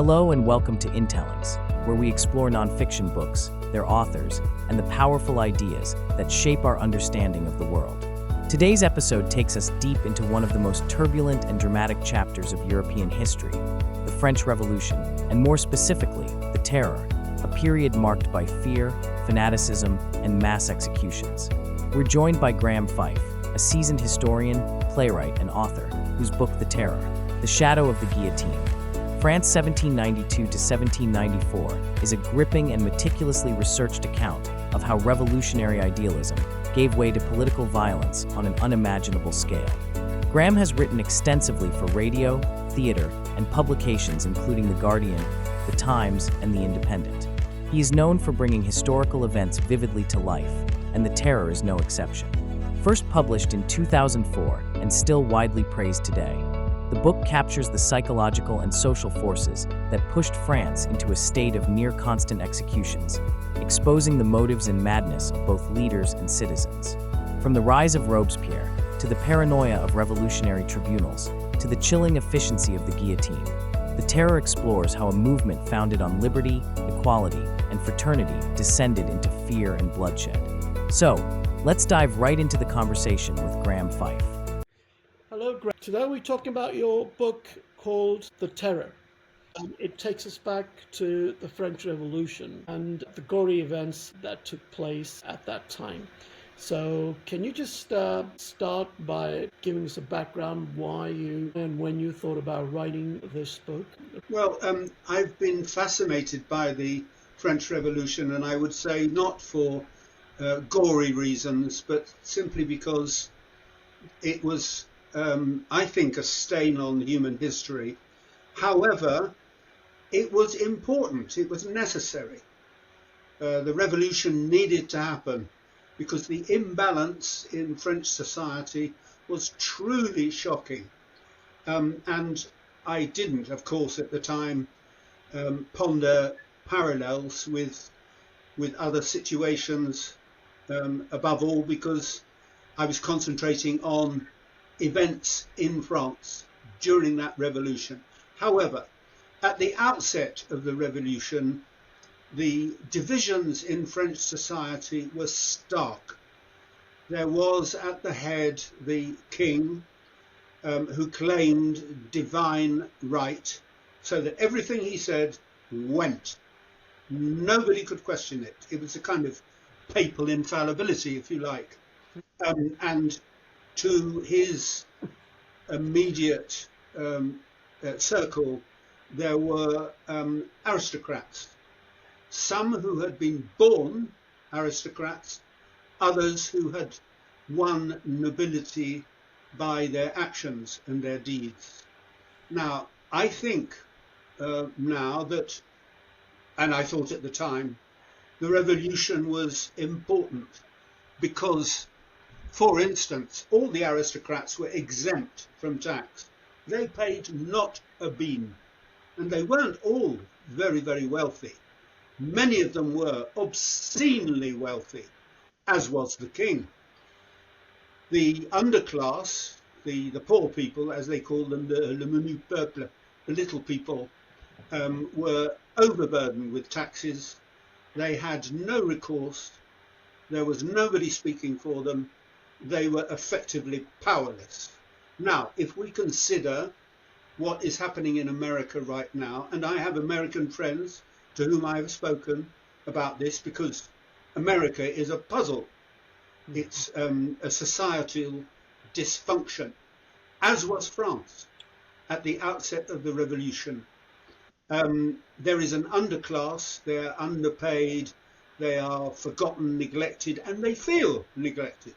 Hello and welcome to Intellings, where we explore nonfiction books, their authors, and the powerful ideas that shape our understanding of the world. Today's episode takes us deep into one of the most turbulent and dramatic chapters of European history, the French Revolution, and more specifically, the Terror, a period marked by fear, fanaticism, and mass executions. We're joined by Graeme Fife, a seasoned historian, playwright, and author, whose book The Terror, The Shadow of the Guillotine, France 1792 to 1794 is a gripping and meticulously researched account of how revolutionary idealism gave way to political violence on an unimaginable scale. Graeme has written extensively for radio, theater, and publications including The Guardian, The Times, and The Independent. He is known for bringing historical events vividly to life, and The Terror is no exception. First published in 2004 and still widely praised today, the book captures the psychological and social forces that pushed France into a state of near-constant executions, exposing the motives and madness of both leaders and citizens. From the rise of Robespierre, to the paranoia of revolutionary tribunals, to the chilling efficiency of the guillotine, The Terror explores how a movement founded on liberty, equality, and fraternity descended into fear and bloodshed. So, let's dive right into the conversation with Graeme Fife. Hello, Greg. Today we're talking about your book called The Terror. It takes us back to the French Revolution and the gory events that took place at that time. So can you just start by giving us a background why you and when you thought about writing this book? Well, I've been fascinated by the French Revolution, and I would say not for gory reasons, but simply because it was I think, a stain on human history. However, it was important, it was necessary. The revolution needed to happen because the imbalance in French society was truly shocking. And I didn't, of course, at the time, ponder parallels with other situations, above all because I was concentrating on events in France during that revolution. However, at the outset of the revolution, the divisions in French society were stark. There was at the head the king, who claimed divine right, so that everything he said went. Nobody could question it. It was a kind of papal infallibility, if you like. And to his immediate circle, there were aristocrats, some who had been born aristocrats, others who had won nobility by their actions and their deeds. Now, I think now that, and I thought at the time, the revolution was important because, for instance, all the aristocrats were exempt from tax. They paid not a bean, and they weren't all very, very wealthy. Many of them were obscenely wealthy, as was the king. The underclass, the poor people, as they called them, le menu peuple, the little people, were overburdened with taxes. They had no recourse. There was nobody speaking for them. They were effectively powerless. Now, if we consider what is happening in America right now, and I have American friends to whom I have spoken about this because America is a puzzle. It's a societal dysfunction, as was France at the outset of the revolution. There is an underclass, they're underpaid, they are forgotten, neglected, and they feel neglected.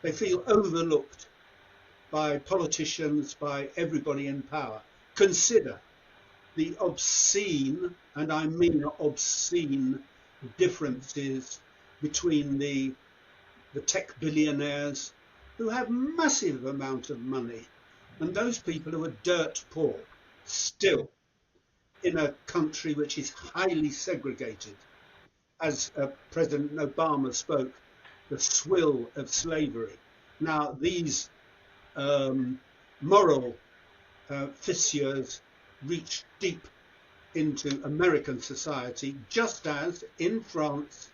They feel overlooked by politicians, by everybody in power. Consider the obscene, and I mean obscene, differences between the tech billionaires who have massive amount of money and those people who are dirt poor, still in a country which is highly segregated. As President Obama spoke, the swill of slavery. Now, these moral fissures reach deep into American society, just as in France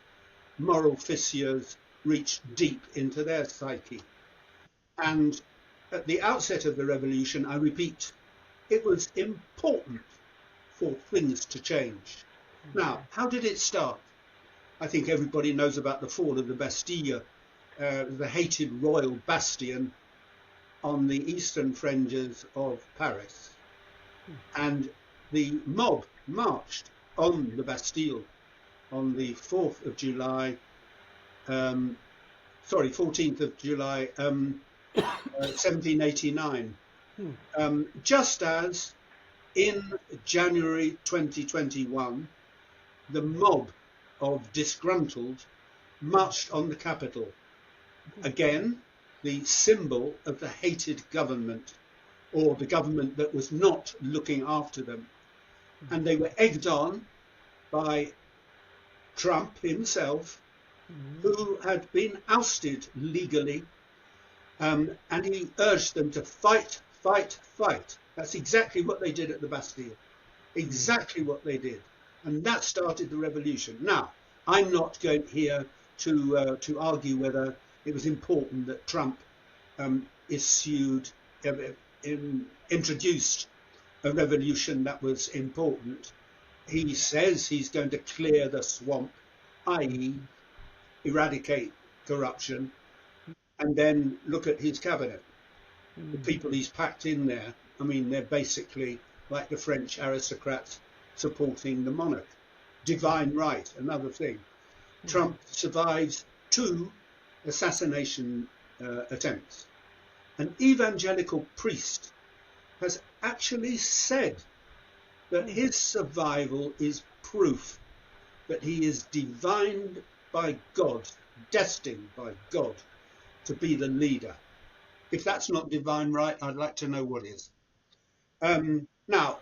moral fissures reached deep into their psyche. And at the outset of the revolution, I repeat, it was important for things to change. Now, how did it start? I think everybody knows about the fall of the Bastille, the hated royal bastion on the eastern fringes of Paris. And the mob marched on the Bastille on the 4th of July, 14th of July, 1789. Just as in January 2021, the mob of disgruntled marched on the capital. Again, the symbol of the hated government, or the government that was not looking after them. And they were egged on by Trump himself, who had been ousted legally, and he urged them to fight, fight, fight. That's exactly what they did at the Bastille. Exactly what they did. And that started the revolution. Now, I'm not going here to argue whether it was important that Trump introduced a revolution that was important. He says he's going to clear the swamp, i.e. eradicate corruption, and then look at his cabinet. The people he's packed in there, I mean, they're basically like the French aristocrats supporting the monarch. Divine right, another thing. Trump survives 2 assassination attempts. An evangelical priest has actually said that his survival is proof that he is divined by God, destined by God to be the leader. If that's not divine right, I'd like to know what is. Now,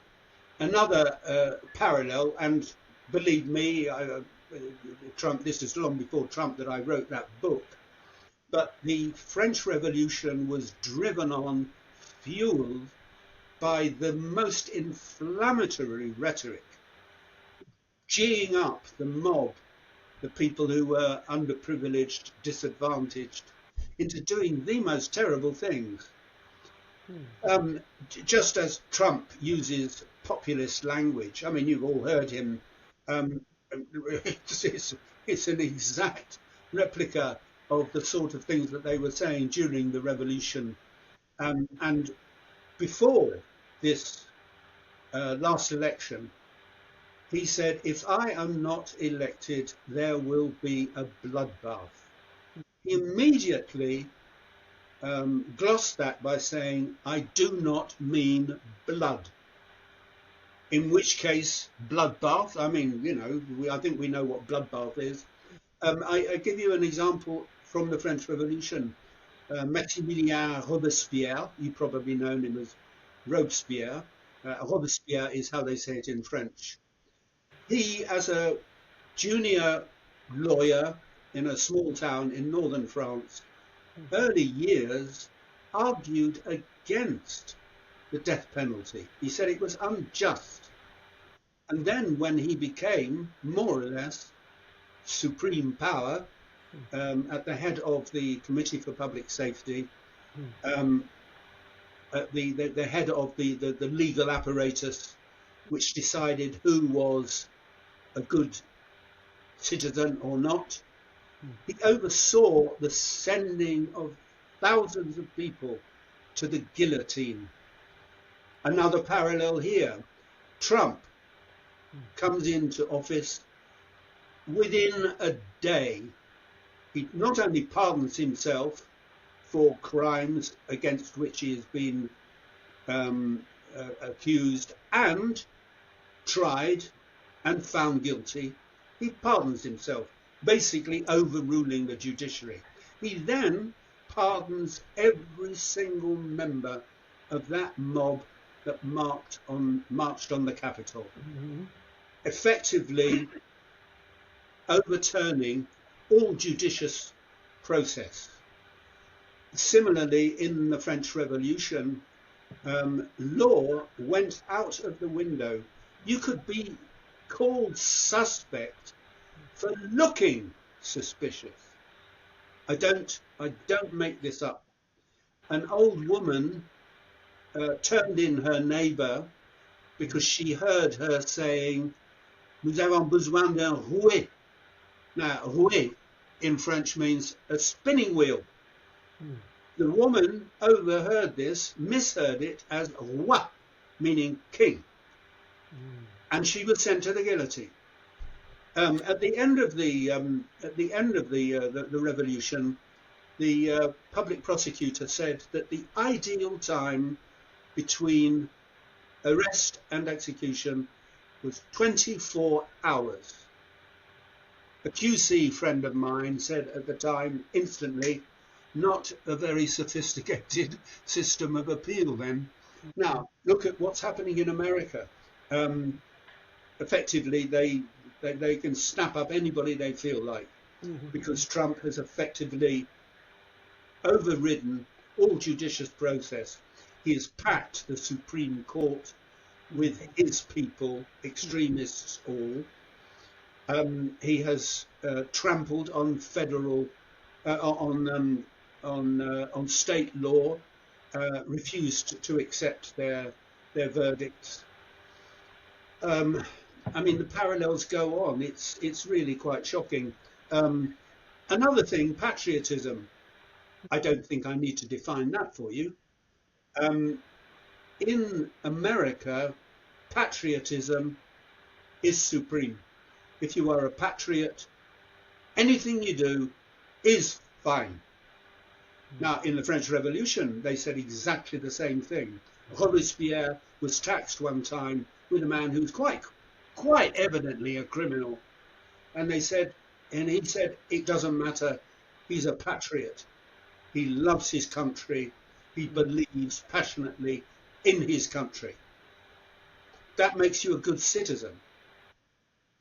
another parallel, and believe me, Trump, this is long before Trump that I wrote that book, but the French Revolution was driven on, fueled by the most inflammatory rhetoric, geeing up the mob, the people who were underprivileged, disadvantaged, into doing the most terrible things. Just as Trump uses populist language, I mean, you've all heard him, it's an exact replica of the sort of things that they were saying during the revolution. And before this last election, he said, if I am not elected, there will be a bloodbath. He immediately glossed that by saying, I do not mean blood. In which case, bloodbath, I mean, you know, I think we know what bloodbath is. I give you an example from the French Revolution. Maximilien Robespierre, you probably know him as Robespierre. Robespierre is how they say it in French. He, as a junior lawyer in a small town in northern France, early years argued against the death penalty. He said it was unjust. And then when he became more or less supreme power at the head of the Committee for Public Safety, at the head of the legal apparatus which decided who was a good citizen or not, he oversaw the sending of thousands of people to the guillotine. Another parallel here. Trump comes into office. Within a day, he not only pardons himself for crimes against which he has been accused and tried and found guilty, he pardons himself, basically overruling the judiciary. He then pardons every single member of that mob that marched on the Capitol, effectively overturning all judicious process. Similarly, in the French Revolution, law went out of the window. you could be called suspect for looking suspicious. I don't make this up. An old woman turned in her neighbour because she heard her saying, "Nous avons besoin d'un rouet." Now, rouet in French means a spinning wheel. The woman overheard this, misheard it as roi, meaning king, and she was sent to the guillotine. At the end of the revolution, the public prosecutor said that the ideal time between arrest and execution was 24 hours. A QC friend of mine said at the time, instantly, not a very sophisticated system of appeal then. Now, look at what's happening in America. Effectively, they can snap up anybody they feel like, because Trump has effectively overridden all judicious process. He has packed the Supreme Court with his people, extremists all. He has trampled on federal, on state law, refused to accept their verdicts. I mean, the parallels go on. It's really quite shocking. Another thing, patriotism. I don't think I need to define that for you. In America, patriotism is supreme. If you are a patriot, anything you do is fine. Now, in the French Revolution, they said exactly the same thing. Robespierre was taxed one time with a man who was quite evidently a criminal. And he said, it doesn't matter, he's a patriot. He loves his country. He believes passionately in his country. That makes you a good citizen.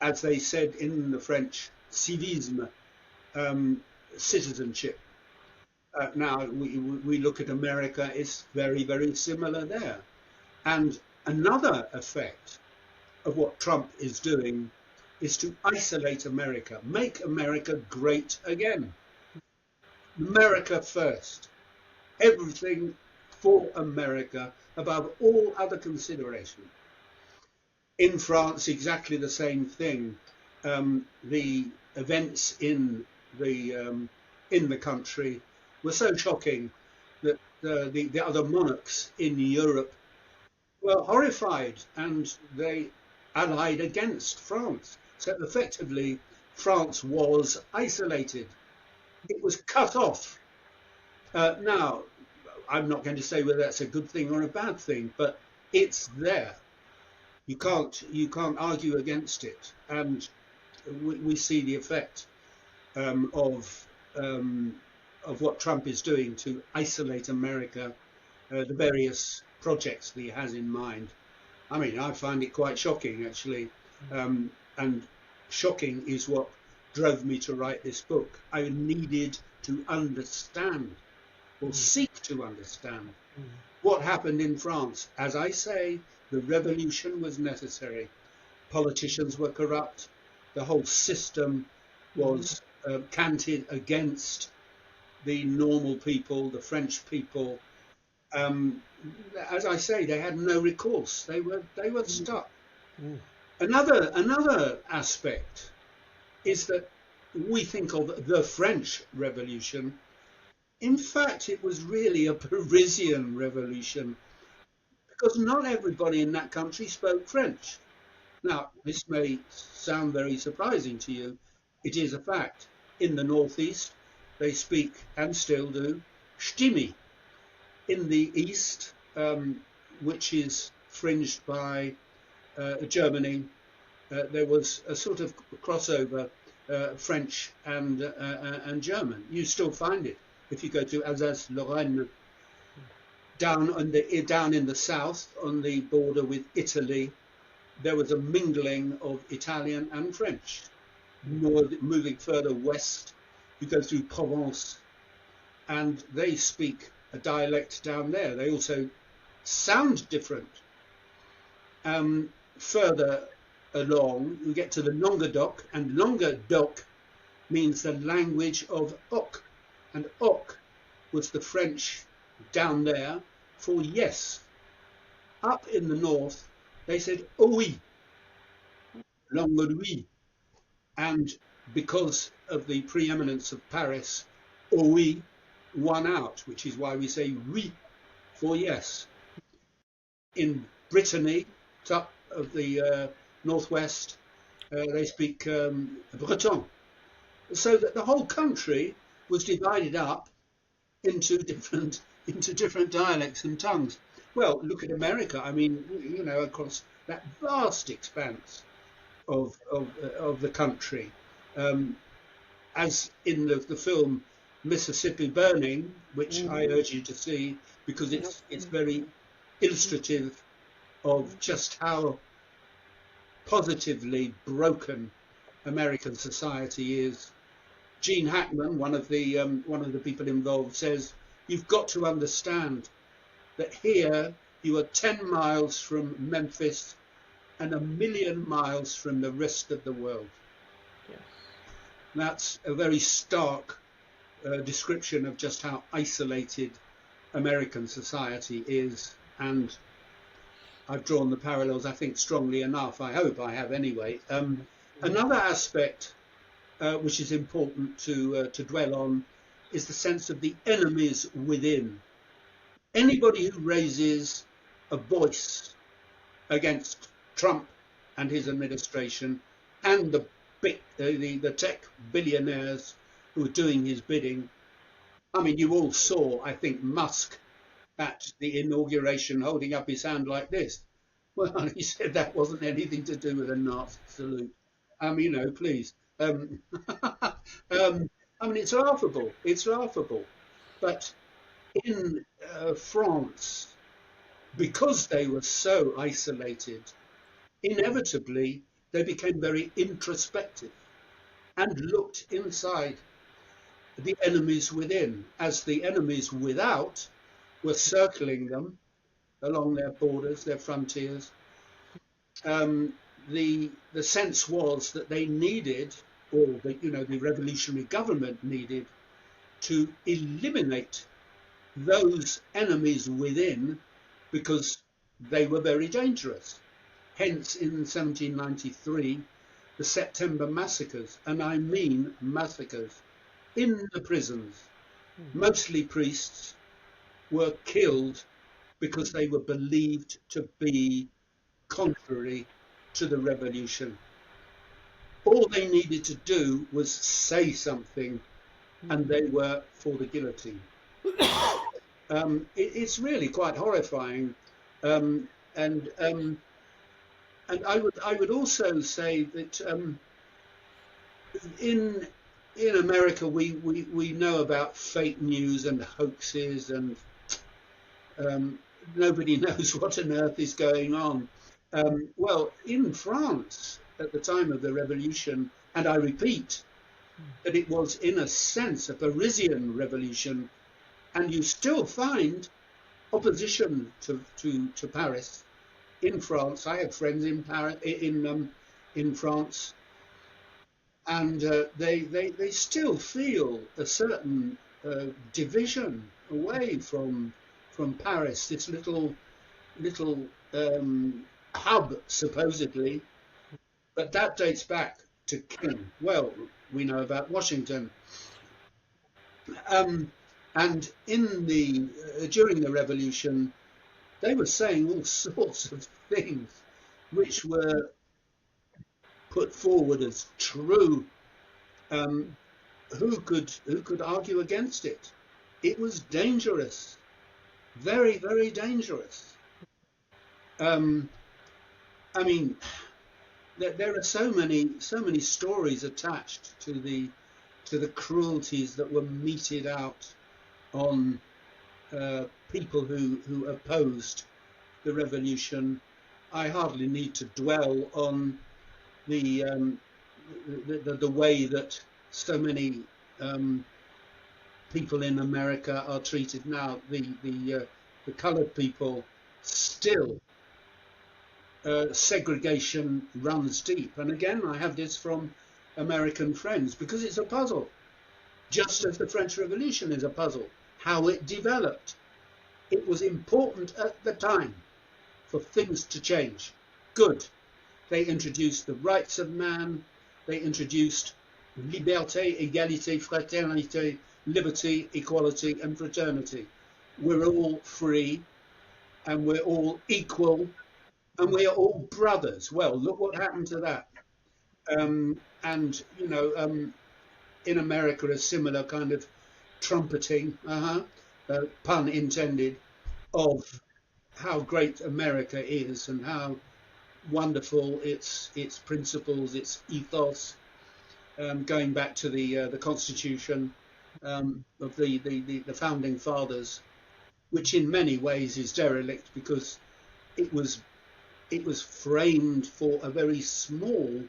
As they said in the French, civisme, citizenship. Now, we look at America, it's very, very similar there. And another effect of what Trump is doing is to isolate America, make America great again. America first. Everything for America above all other consideration. In France, exactly the same thing. The events in the country were so shocking that the other monarchs in Europe were horrified, and they allied against France. So effectively, France was isolated. It was cut off. Now, I'm not going to say whether that's a good thing or a bad thing, but it's there. You can't argue against it, and we see the effect of what Trump is doing to isolate America, the various projects that he has in mind. I mean, I find it quite shocking, actually, and shocking is what drove me to write this book. I needed to understand, or seek to understand, what happened in France. As I say, the revolution was necessary. Politicians were corrupt. The whole system was canted against the normal people, the French people. As I say, they had no recourse. They were stuck. Another aspect is that we think of the French Revolution. In fact, it was really a Parisian revolution, because not everybody in that country spoke French. Now, this may sound very surprising to you. It is a fact. In the northeast, they speak, and still do, Stimme. In the east, which is fringed by Germany, there was a sort of crossover, French and German. You still find it if you go to Alsace-Lorraine. Down in the south, on the border with Italy, there was a mingling of Italian and French. Moving further west, you go through Provence, and they speak a dialect down there. They also sound different. further along, we get to the Languedoc, and Languedoc means the language of Oc, and Oc was the French down there for yes. Up in the north, they said oui, Languedoc, and because of the preeminence of Paris, oui won out, which is why we say oui for yes. In Brittany, top of the northwest, they speak Breton. So that the whole country was divided up into different dialects and tongues. Well, look at America. I mean, you know, across that vast expanse of the country, as in the film Mississippi Burning, which I urge you to see because it's very illustrative of just how positively broken American society is. Gene Hackman, one of the people involved, says you've got to understand that here you are 10 miles from Memphis and 1,000,000 miles from the rest of the world. Yes. That's a very stark description of just how isolated American society is, and I've drawn the parallels, I think, strongly enough. I hope I have anyway. Another aspect which is important to dwell on is the sense of the enemies within. Anybody who raises a voice against Trump and his administration and the tech billionaires who are doing his bidding. I mean, you all saw, I think, Musk at the inauguration holding up his hand like this. Well, he said that wasn't anything to do with a Nazi salute. You know, please. I mean, it's laughable. It's laughable. But in France, because they were so isolated, inevitably they became very introspective and looked inside the enemies within, as the enemies without were circling them along their borders, their frontiers. The sense was that they needed, or the revolutionary government needed, to eliminate those enemies within because they were very dangerous. Hence, in 1793, the September massacres, and I mean massacres, in the prisons. Mostly priests were killed because they were believed to be contrary to the revolution. All they needed to do was say something, and they were for the guillotine. It's really quite horrifying, and I would also say that in America we know about fake news and hoaxes, and nobody knows what on earth is going on. Well, in France at the time of the revolution, and I repeat that it was in a sense a Parisian revolution, and you still find opposition to Paris in France. I had friends in Paris, in France, and they still feel a certain division away from Paris, this little hub supposedly, but that dates back to King. Well, we know about Washington, and in during the revolution, they were saying all sorts of things which were put forward as true. Who could argue against it? It was dangerous, very, very dangerous. I mean, there are so many stories attached to the cruelties that were meted out on people who opposed the revolution. I hardly need to dwell on the way that so many people in America are treated now. The coloured people still segregation runs deep. And again, I have this from American friends because it's a puzzle, just as the French Revolution is a puzzle. How it developed. It was important at the time for things to change. Good. They introduced the rights of man. They introduced liberté, égalité, fraternité, liberty, equality, and fraternity. We're all free, and we're all equal, and we are all brothers. Well, look what happened to that. And, you know, in America, a similar kind of trumpeting, pun intended, of how great America is and how wonderful its principles, its ethos, going back to the Constitution of the founding fathers, which in many ways is derelict because it was framed for a very small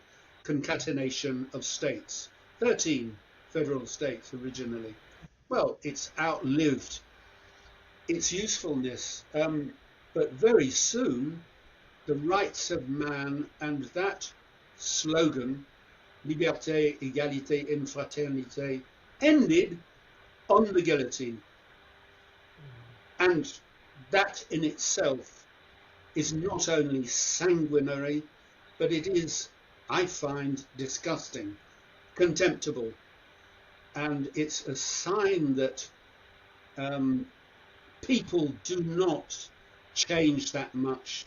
concatenation of states, 13 federal states originally. Well, it's outlived its usefulness, but very soon the rights of man and that slogan, liberté, égalité, et fraternité, ended on the guillotine. And that in itself is not only sanguinary, but it is, I find, disgusting, contemptible. And it's a sign that people do not change that much.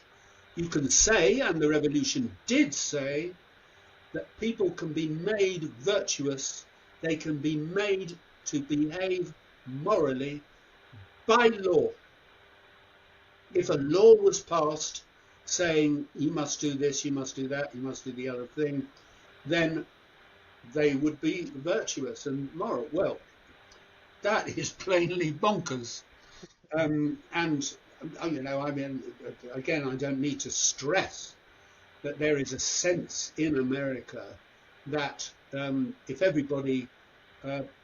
You can say, and the revolution did say, that people can be made virtuous, they can be made to behave morally by law. If a law was passed saying you must do this, you must do that, you must do the other thing, then they would be virtuous and moral. Well, that is plainly bonkers. And, you know, I mean, again, I don't need to stress that there is a sense in America that if everybody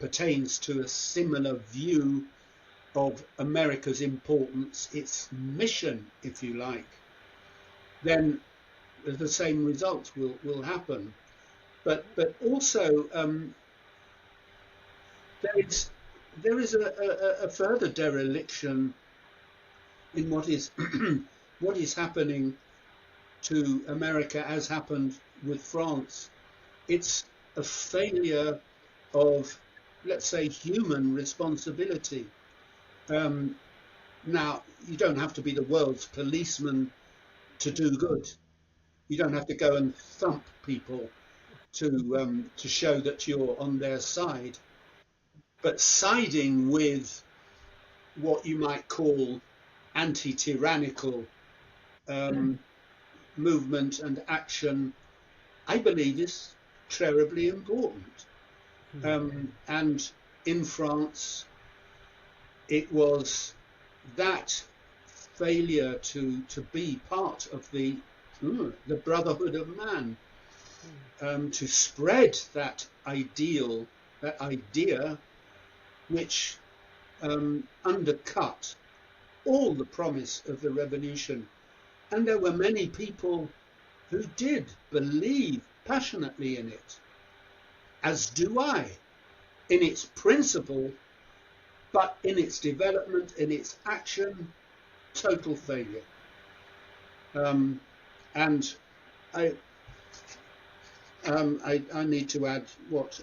pertains to a similar view of America's importance, its mission, if you like, then the same results will happen. But also there is a further dereliction in what is happening to America, as happened with France. It's a failure of, let's say, human responsibility. Now, you don't have to be the world's policeman to do good. You don't have to go and thump people to show that you're on their side. But siding with what you might call anti-tyrannical movement and action, I believe, is terribly important. And in France, it was that failure to be part of the brotherhood of man, to spread that ideal, that idea, which undercut all the promise of the revolution. And there were many people who did believe passionately in it, as do I, in its principle, but in its development, in its action, total failure. And I need to add what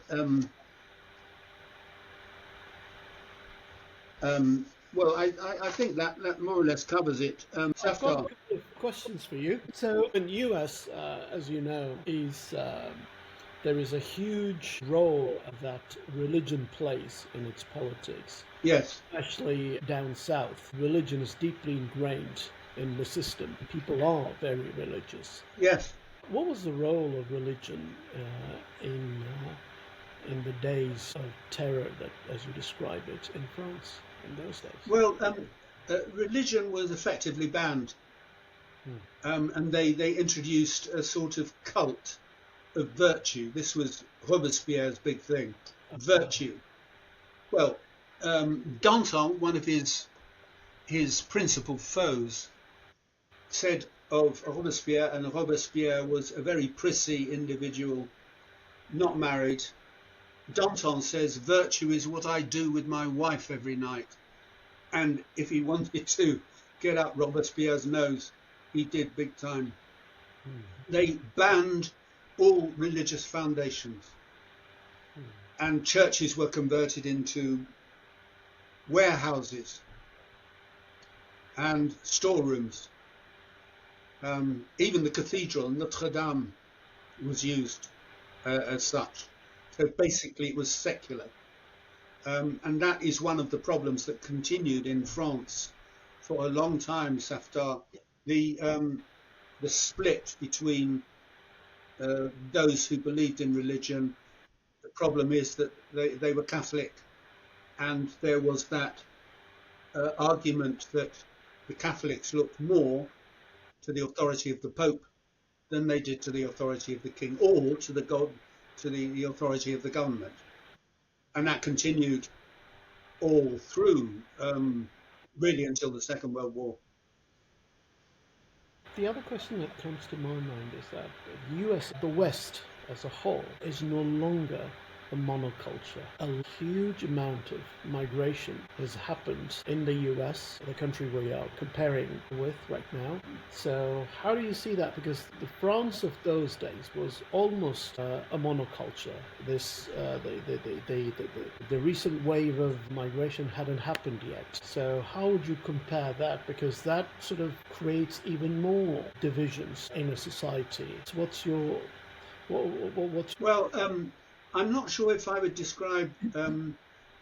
well, I think that more or less covers it. I've got a couple of questions for you. So in the US, as you know, there is a huge role that religion plays in its politics. Yes. Especially down south. Religion is deeply ingrained in the system. People are very religious. Yes. What was the role of religion in the days of terror, that, as you describe it, in France in those days? Well, religion was effectively banned, and they introduced a sort of cult of virtue. This was Robespierre's big thing, virtue. Well, Danton, one of his principal foes, said, of Robespierre, and Robespierre was a very prissy individual, not married. Danton says, "Virtue is what I do with my wife every night." And if he wanted to get up Robespierre's nose, he did big time. They banned all religious foundations, and churches were converted into warehouses and storerooms. Even the cathedral, Notre Dame, was used as such. So basically it was secular. And that is one of the problems that continued in France for a long time, Safdar. The split between those who believed in religion. The problem is that they were Catholic, and there was that argument that the Catholics looked more to the authority of the Pope than they did to the authority of the King, or to the authority of the government. And that continued all through, really until the Second World War. The other question that comes to my mind is that the US, the West as a whole, is no longer a monoculture. A huge amount of migration has happened in the US, the country we are comparing with right now. So how do you see that? Because the France of those days was almost a monoculture. The recent wave of migration hadn't happened yet. So how would you compare that? Because that sort of creates even more divisions in a society. So what's your Well, I'm not sure if I would describe the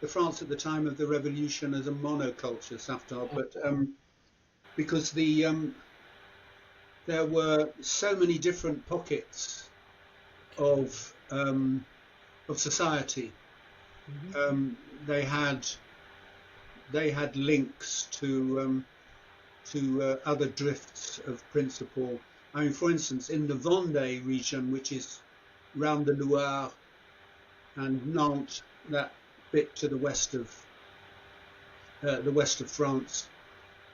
France at the time of the revolution as a monoculture, Safdar, but because there were so many different pockets of society. They had links to other drifts of principle. I mean, for instance, in the Vendée region, which is round the Loire and Nantes, that bit to the west of France,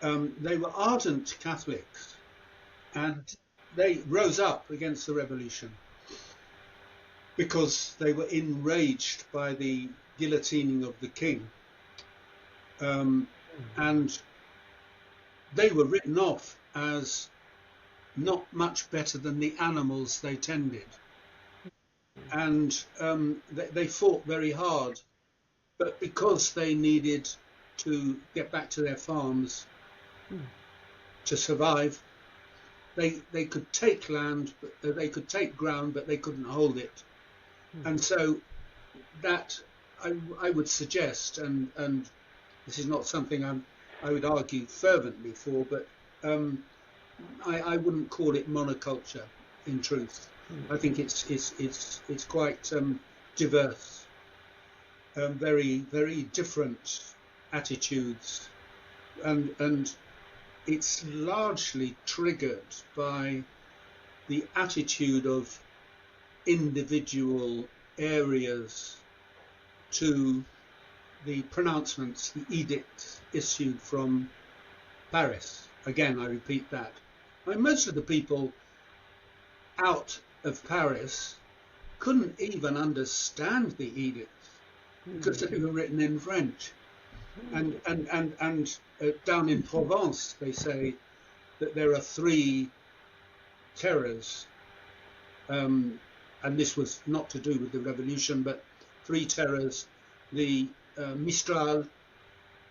they were ardent Catholics, and they rose up against the revolution because they were enraged by the guillotining of the king, and they were written off as not much better than the animals they tended. And they fought very hard, but because they needed to get back to their farms to survive, they could take land, they could take ground, but they couldn't hold it. And so that I would suggest, and this is not something I would argue fervently for, but I wouldn't call it monoculture in truth. I think it's quite diverse, very, very different attitudes, and it's largely triggered by the attitude of individual areas to the pronouncements, the edicts issued from Paris. Again, I repeat that. I mean, most of the people out of Paris couldn't even understand the edicts because they were written in French. And down in Provence, they say that there are three terrors, and this was not to do with the revolution, but three terrors: the Mistral,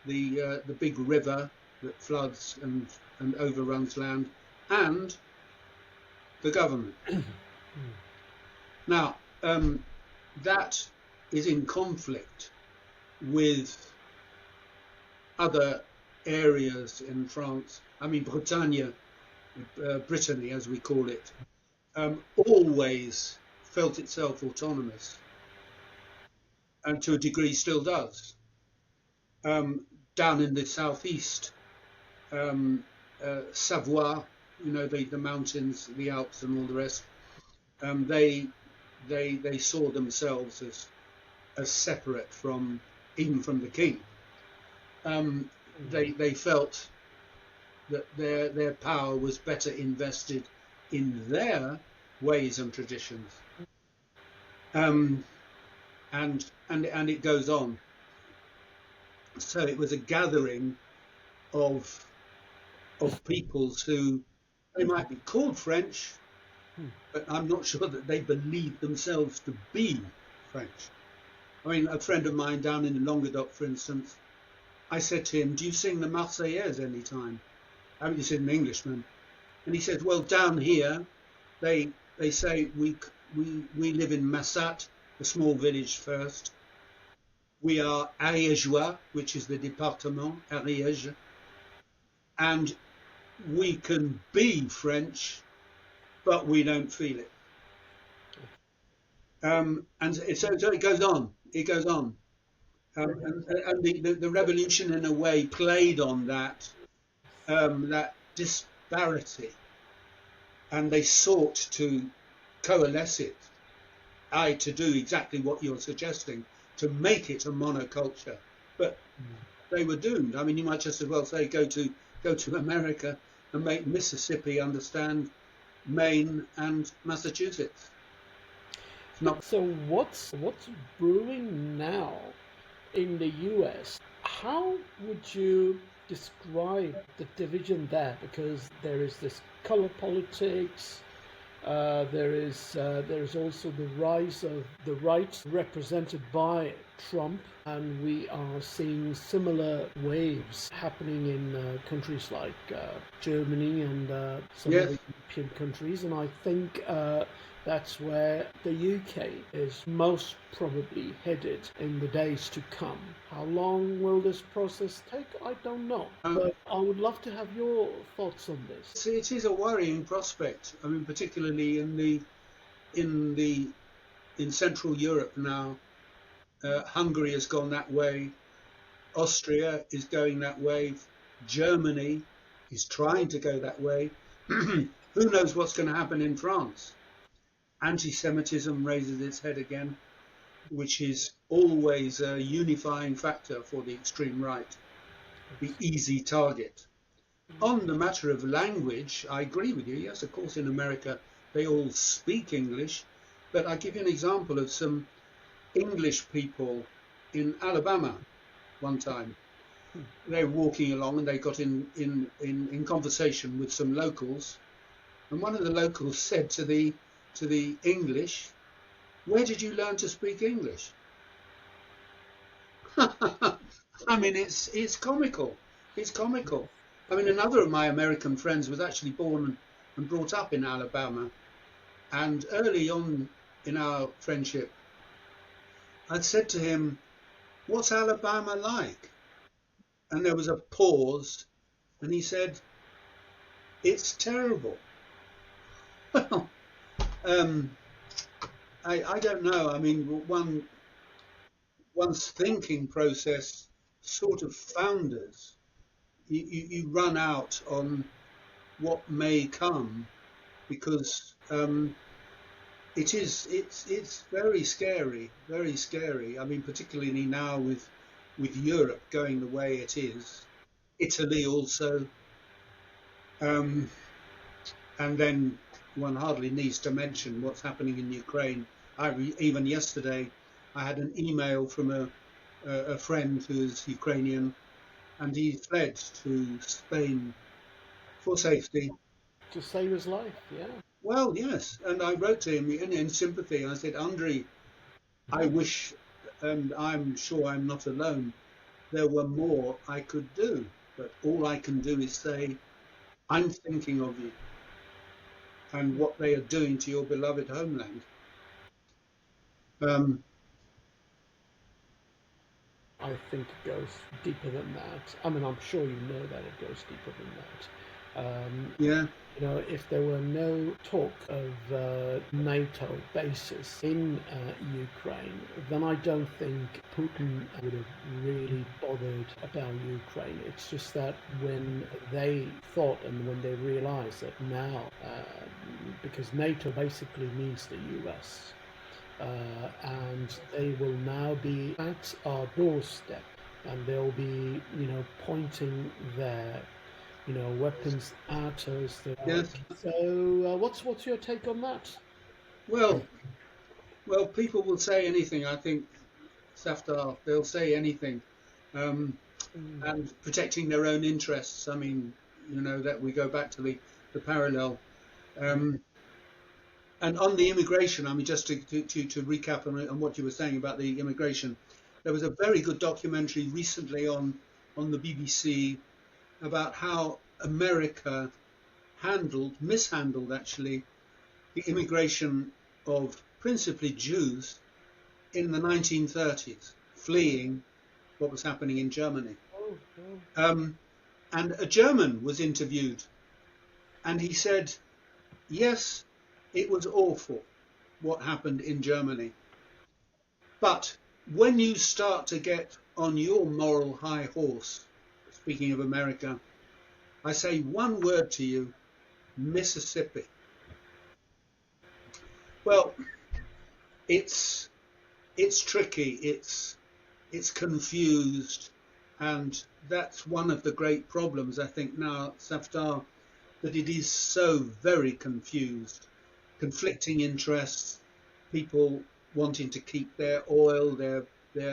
the big river that floods and overruns land, and the government. Now, that is in conflict with other areas in France. I mean, Bretagne, Brittany as we call it, always felt itself autonomous, and to a degree still does. Down in the southeast, Savoie, you know, the mountains, the Alps and all the rest, they saw themselves as separate even from the king. They felt that their power was better invested in their ways and traditions. And it goes on. So it was a gathering of peoples who, they might be called French, but I'm not sure that they believe themselves to be French. I mean, a friend of mine down in Languedoc, for instance, I said to him, "Do you sing the Marseillaise any time?" I mean, he's an Englishman, and he said, "Well, down here, they say we live in Massat, a small village first. We are Ariégeois, which is the département, Ariège, and we can be French, but we don't feel it." And so it goes on. It goes on. And the revolution, in a way, played on that disparity, and they sought to coalesce it, to do exactly what you're suggesting, to make it a monoculture. But they were doomed. I mean, you might just as well say go to America and make Mississippi understand Maine and Massachusetts. So what's brewing now in the US? How would you describe the division there? Because there is this color politics. There is also the rise of the right represented by Trump, and we are seeing similar waves happening in countries like Germany and some Yes. other European countries. And I think that's where the UK is most probably headed in the days to come. How long will this process take? I don't know. But I would love to have your thoughts on this. It is a worrying prospect. I mean, particularly in Central Europe now. Hungary has gone that way. Austria is going that way. Germany is trying to go that way. Who knows what's going to happen in France? Anti-Semitism raises its head again, which is always a unifying factor for the extreme right, the easy target. On the matter of language, I agree with you. Yes, of course, in America, they all speak English. But I'll give you an example of some English people in Alabama one time. They were walking along and they got in conversation with some locals. And one of the locals said to the English, "Where did you learn to speak English?" I mean, it's comical. It's comical. I mean, another of my American friends was actually born and brought up in Alabama. And early on in our friendship, I'd said to him, "What's Alabama like?" And there was a pause, and he said, "It's terrible." Well, I don't know. I mean, one's thinking process sort of founders. You run out on what may come, because it's very scary, very scary. I mean, particularly now with Europe going the way it is, Italy also, and then one hardly needs to mention what's happening in Ukraine. Even yesterday, I had an email from a friend who's Ukrainian, and he fled to Spain for safety. To save his life, yeah. Well, yes, and I wrote to him in sympathy. I said, "Andre, I wish, and I'm sure I'm not alone, there were more I could do, but all I can do is say, I'm thinking of you and what they are doing to your beloved homeland." I think it goes deeper than that. I mean, I'm sure you know that it goes deeper than that. Yeah, You know, if there were no talk of NATO bases in Ukraine, then I don't think Putin would have really bothered about Ukraine. It's just that when they thought and when they realized that now, because NATO basically means the US, and they will now be at our doorstep, and they'll be, pointing there. weapons at us. Yes. So, what's your take on that? Well, people will say anything. I think Safdar, they'll say anything, um, and protecting their own interests. I mean, that we go back to the parallel. Um, and on the immigration, I mean, just to recap on what you were saying about the immigration, there was a very good documentary recently on the BBC about how America mishandled actually, the immigration of principally Jews in the 1930s, fleeing what was happening in Germany. And a German was interviewed, and he said, yes, it was awful what happened in Germany. But when you start to get on your moral high horse, speaking of America, I say one word to you, Mississippi. Well, it's tricky, it's confused, and that's one of the great problems, I think, now, Safdar, that it is so very confused. Conflicting interests, people wanting to keep their oil, their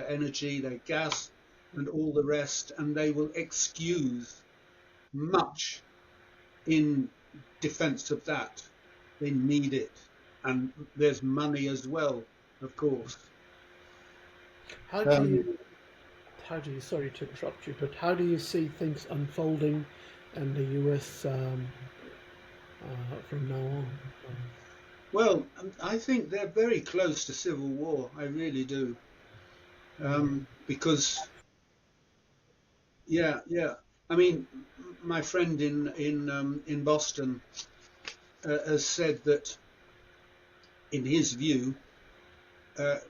energy, their gas, and all the rest, and they will excuse much in defense of that. They need it, and there's money as well, of course. How do you, sorry to interrupt you, but how do you see things unfolding in the US from now on? Well, I think they're very close to civil war. I really do, because yeah. I mean, my friend in Boston has said that, in his view,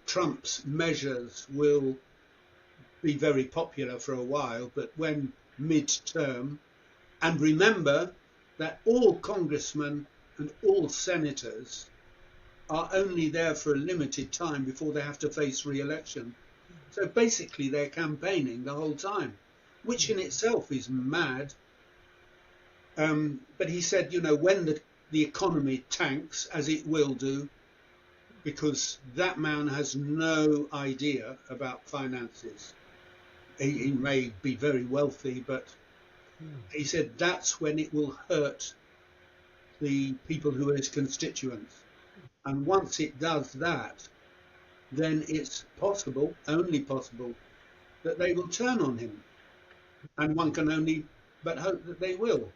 Trump's measures will be very popular for a while, but when mid-term, and remember that all congressmen and all senators are only there for a limited time before they have to face re-election. So basically they're campaigning the whole time, which in itself is mad. But he said, when the economy tanks, as it will do, because that man has no idea about finances. He may be very wealthy, but he said that's when it will hurt the people who are his constituents. And once it does that, then it's possible, only possible, that they will turn on him. And one can only but hope that they will.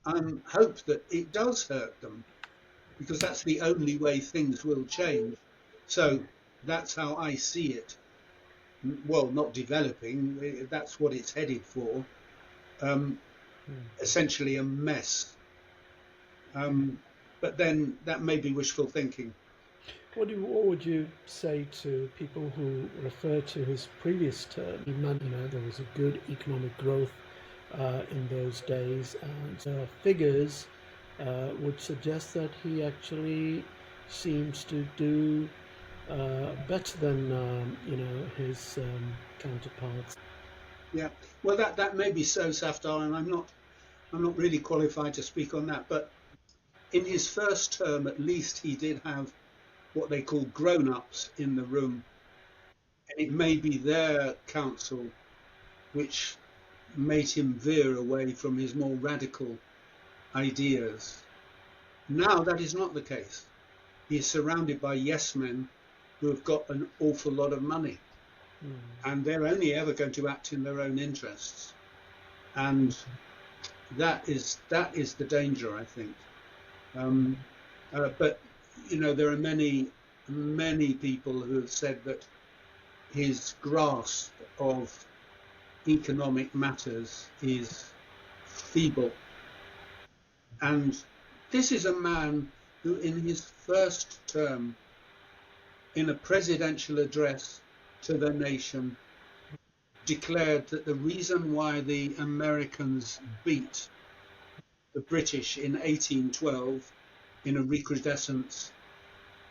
And hope that it does hurt them, because that's the only way things will change. So that's how I see it. Well, not developing, that's what it's headed for. Essentially a mess. But then that may be wishful thinking. What would you say to people who refer to his previous term? There was a good economic growth in those days, and figures would suggest that he actually seems to do better than his counterparts. Yeah, well, that may be so, Safdar, and I'm not really qualified to speak on that. But in his first term, at least, he did have what they call grown-ups in the room, and it may be their counsel which made him veer away from his more radical ideas. Now that is not the case. He is surrounded by yes men who have got an awful lot of money, and they're only ever going to act in their own interests, and that is the danger, I think. But there are many people who have said that his grasp of economic matters is feeble. And this is a man who, in his first term, in a presidential address to the nation, declared that the reason why the Americans beat the British in 1812 in a recrudescence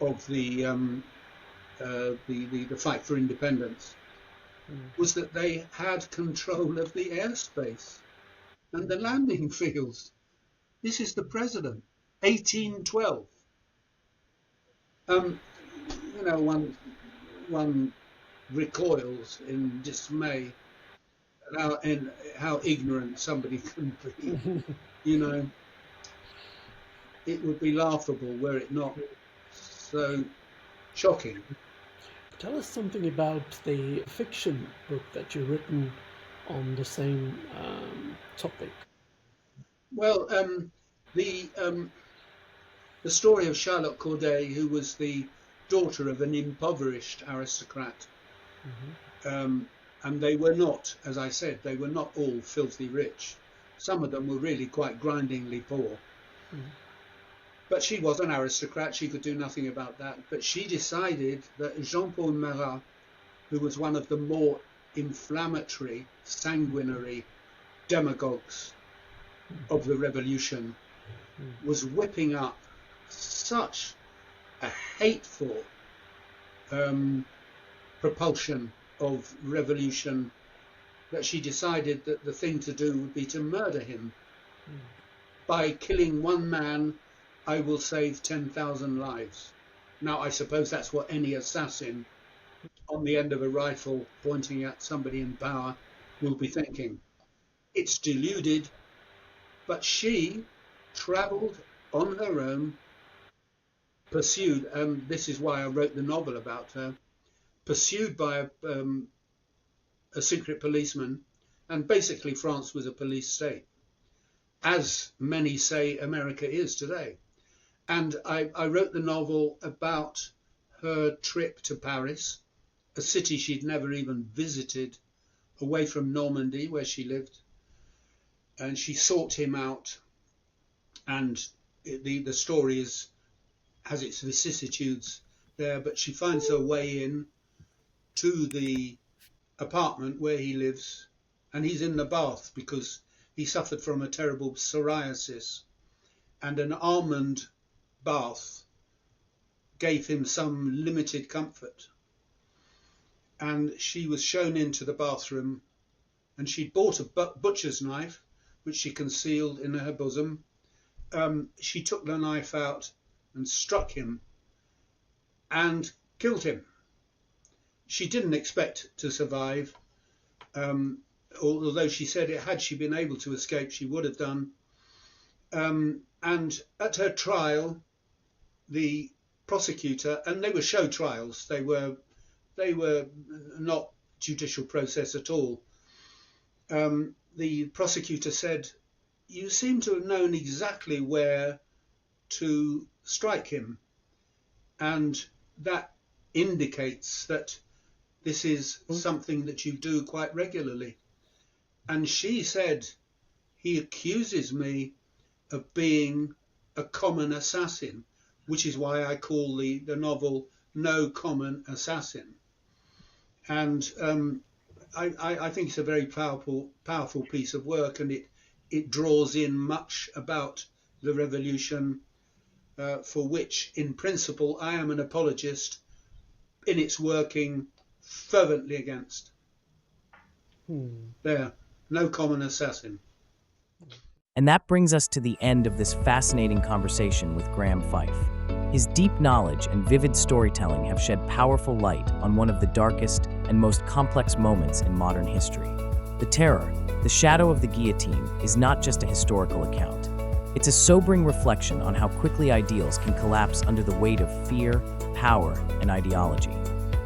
of the fight for independence was that they had control of the airspace. and the landing fields. This is the president, 1812. One recoils in dismay at how ignorant somebody can be. It would be laughable were it not so shocking. Tell us something about the fiction book that you've written on the same topic. Well, the story of Charlotte Corday, who was the daughter of an impoverished aristocrat, and they were not, as I said, they were not all filthy rich. Some of them were really quite grindingly poor. But she was an aristocrat, she could do nothing about that. But she decided that Jean-Paul Marat, who was one of the more inflammatory, sanguinary demagogues of the revolution, was whipping up such a hateful propulsion of revolution that she decided that the thing to do would be to murder him. By killing one man, I will save 10,000 lives. Now, I suppose that's what any assassin on the end of a rifle pointing at somebody in power will be thinking. It's deluded, but she travelled on her own, pursued, and this is why I wrote the novel about her, pursued by a secret policeman, and basically France was a police state, as many say America is today. And I wrote the novel about her trip to Paris, a city she'd never even visited, away from Normandy, where she lived. And she sought him out, and the story has its vicissitudes there, but she finds her way in to the apartment where he lives, and he's in the bath because he suffered from a terrible psoriasis, and an almond bath gave him some limited comfort. And she was shown into the bathroom, and she'd bought a butcher's knife, which she concealed in her bosom. She took the knife out and struck him and killed him. She didn't expect to survive, although she said had she been able to escape, she would have done. And at her trial, the prosecutor, and they were show trials, they were not judicial process at all. The prosecutor said, "You seem to have known exactly where to strike him, and that indicates that this is something that you do quite regularly." And she said, "He accuses me of being a common assassin," which is why I call the novel No Common Assassin. And I think it's a very powerful piece of work, and it draws in much about the revolution, for which, in principle, I am an apologist, in its working fervently against. There, No Common Assassin. And that brings us to the end of this fascinating conversation with Graeme Fife. His deep knowledge and vivid storytelling have shed powerful light on one of the darkest and most complex moments in modern history. The Terror, the shadow of the guillotine, is not just a historical account. It's a sobering reflection on how quickly ideals can collapse under the weight of fear, power, and ideology.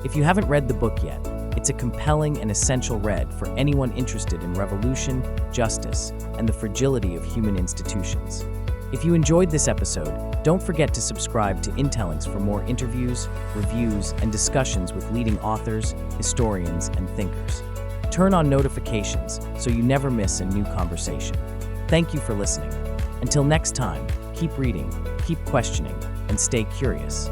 If you haven't read the book yet, it's a compelling and essential read for anyone interested in revolution, justice, and the fragility of human institutions. If you enjoyed this episode, don't forget to subscribe to Intellinks for more interviews, reviews, and discussions with leading authors, historians, and thinkers. Turn on notifications so you never miss a new conversation. Thank you for listening. Until next time, keep reading, keep questioning, and stay curious.